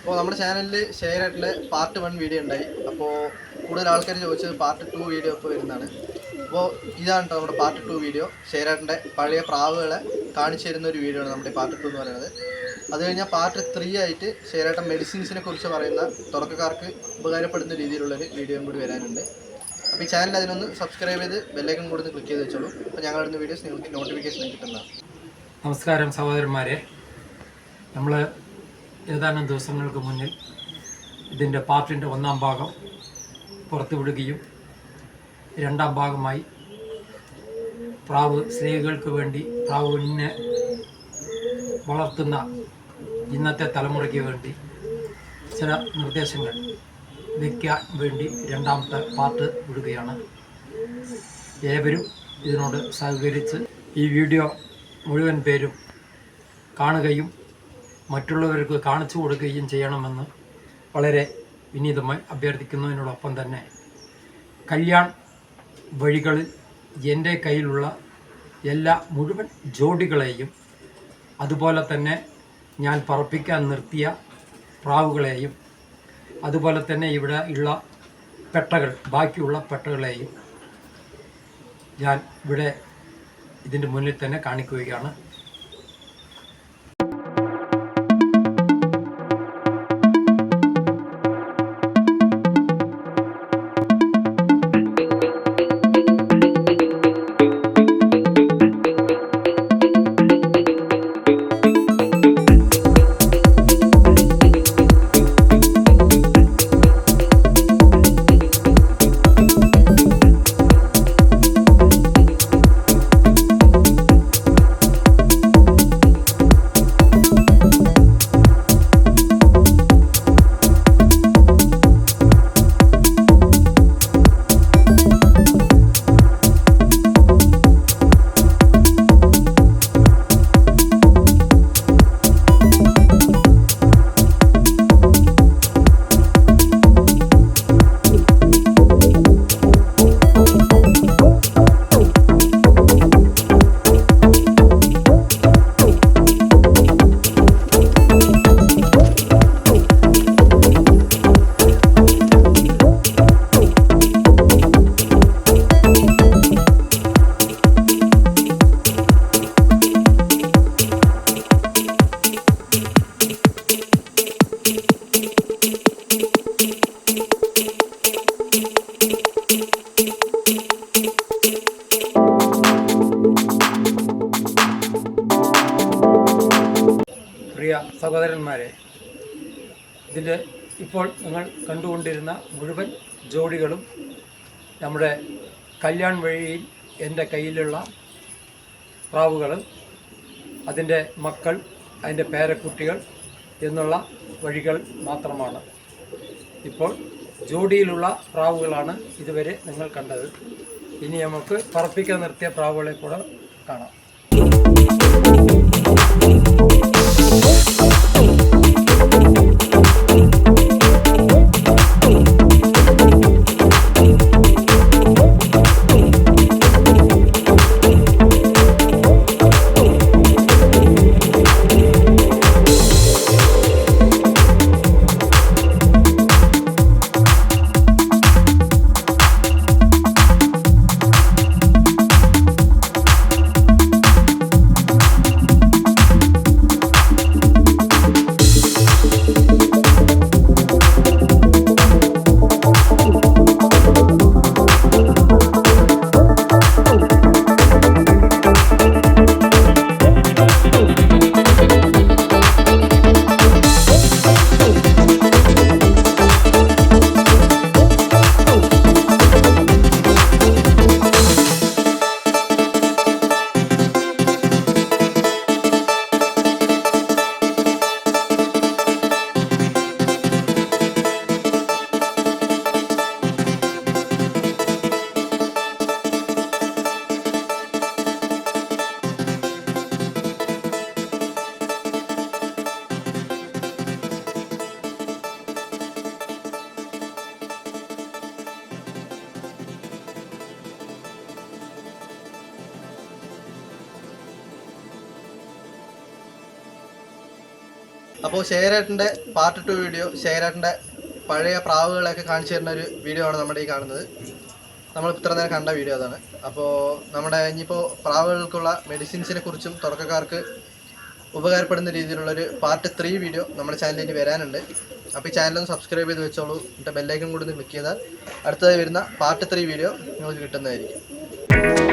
അപ്പോൾ നമ്മുടെ ചാനലിൽ ഷെയർ ആയിട്ടുള്ള പാർട്ട് 1 വീഡിയോ ഉണ്ടായി. അപ്പോൾ കൂടുതൽ ആൾക്കാർ ചോദിച്ചത് പാർട്ട് 2 വീഡിയോ ഇപ്പോൾ വരുന്നതാണ്. അപ്പോൾ ഇതാണ് കേട്ടോ നമ്മുടെ പാർട്ട് 2 വീഡിയോ. ഷെയർ പഴയ പ്രാവുകളെ കാണിച്ചു തരുന്ന ഒരു വീഡിയോ ആണ് നമ്മുടെ പാർട്ട് 2 എന്ന് പറയുന്നത്. അത് കഴിഞ്ഞാൽ പാർട്ട് 3 ആയിട്ട് ഷെയർ മെഡിസിൻസിനെ കുറിച്ച് പറയുന്ന തുടക്കക്കാർക്ക് ഉപകാരപ്പെടുന്ന രീതിയിലുള്ളൊരു വീഡിയോയും കൂടി വരാനുണ്ട്. അപ്പോൾ ഈ ചാനൽ അതിനൊന്ന് സബ്സ്ക്രൈബ് ചെയ്ത് ബെല്ലൈക്കൺ കൊടുത്ത് ക്ലിക്ക് ചെയ്ത് വെച്ചോളൂ. അപ്പോൾ ഞങ്ങളുടെ വീഡിയോസ് നിങ്ങൾക്ക് നോട്ടിഫിക്കേഷൻ കിട്ടുന്നതാണ്. നമസ്കാരം സഹോദരന്മാരെ, നമ്മൾ ഏതാനും ദിവസങ്ങൾക്ക് മുന്നിൽ ഇതിൻ്റെ പാർട്ടിൻ്റെ 1-ാം ഭാഗം പുറത്തുവിടുകയും 2-ാം ഭാഗമായി പ്രാവ് സ്ത്രീകൾക്ക് വേണ്ടി പ്രാവിനെ വളർത്തുന്ന ഇന്നത്തെ തലമുറയ്ക്ക് വേണ്ടി ചില നിർദ്ദേശങ്ങൾ വയ്ക്കാൻ വേണ്ടി 2-ാമത്തെ പാർട്ട് വിടുകയാണ്. ഏവരും ഇതിനോട് സഹകരിച്ച് ഈ വീഡിയോ മുഴുവൻ പേരും കാണുകയും മറ്റുള്ളവർക്ക് കാണിച്ചു കൊടുക്കുകയും ചെയ്യണമെന്ന് വളരെ വിനീതമായി അഭ്യർത്ഥിക്കുന്നതിനോടൊപ്പം തന്നെ കല്യാൺ വഴികളിൽ എൻ്റെ കയ്യിലുള്ള എല്ലാ മുഴുവൻ ജോഡികളെയും അതുപോലെ തന്നെ ഞാൻ പറപ്പിക്കാൻ നിർത്തിയ പ്രാവുകളെയും അതുപോലെ തന്നെ ഇവിടെ ഉള്ള പെട്ടകൾ ബാക്കിയുള്ള പെട്ടകളെയും ഞാൻ ഇവിടെ ഇതിൻ്റെ മുന്നിൽ തന്നെ കാണിക്കുകയാണ്. പ്രിയ സഹോദരന്മാരെ, ഇതിൽ ഇപ്പോൾ നിങ്ങൾ കണ്ടുകൊണ്ടിരുന്ന മുഴുവൻ ജോഡികളും നമ്മുടെ കല്യാൺ വഴിയിൽ എൻ്റെ കയ്യിലുള്ള പ്രാവുകൾ, അതിൻ്റെ മക്കൾ, അതിൻ്റെ പേരക്കുട്ടികൾ എന്നുള്ള വഴികൾ മാത്രമാണ്. ഇപ്പോൾ ജോഡിയിലുള്ള പ്രാവുകളാണ് ഇതുവരെ നിങ്ങൾ കണ്ടത്. ഇനി നമുക്ക് പറപ്പിക്കാൻ നിർത്തിയ പ്രാവുകളെ കൂടെ കാണാം. അപ്പോൾ ഷെയറേട്ടൻ്റെ പാർട്ട് 2 വീഡിയോ, ഷെയറേട്ടൻ്റെ പഴയ പ്രാവുകളെയൊക്കെ കാണിച്ചു തരുന്ന ഒരു വീഡിയോ ആണ് നമ്മുടെ ഈ കാണുന്നത്. നമ്മൾ ഇത്ര നേരം കണ്ട വീഡിയോ അതാണ്. അപ്പോൾ നമ്മുടെ ഇനിയിപ്പോൾ പ്രാവുകൾക്കുള്ള മെഡിസിൻസിനെ കുറിച്ചും തുടക്കക്കാർക്ക് ഉപകാരപ്പെടുന്ന രീതിയിലുള്ളൊരു പാർട്ട് 3 വീഡിയോ നമ്മുടെ ചാനലിൽ ഇനി വരാനുണ്ട്. അപ്പോൾ ഈ ചാനലൊന്ന് സബ്സ്ക്രൈബ് ചെയ്ത് വെച്ചോളൂ. എന്നിട്ട് ബെല്ലൈക്കൺ കൂടി ഒന്ന് ക്ലിക്ക് ചെയ്താൽ അടുത്തതായി വരുന്ന പാർട്ട് 3 വീഡിയോ നിങ്ങൾക്ക് കിട്ടുന്നതായിരിക്കും.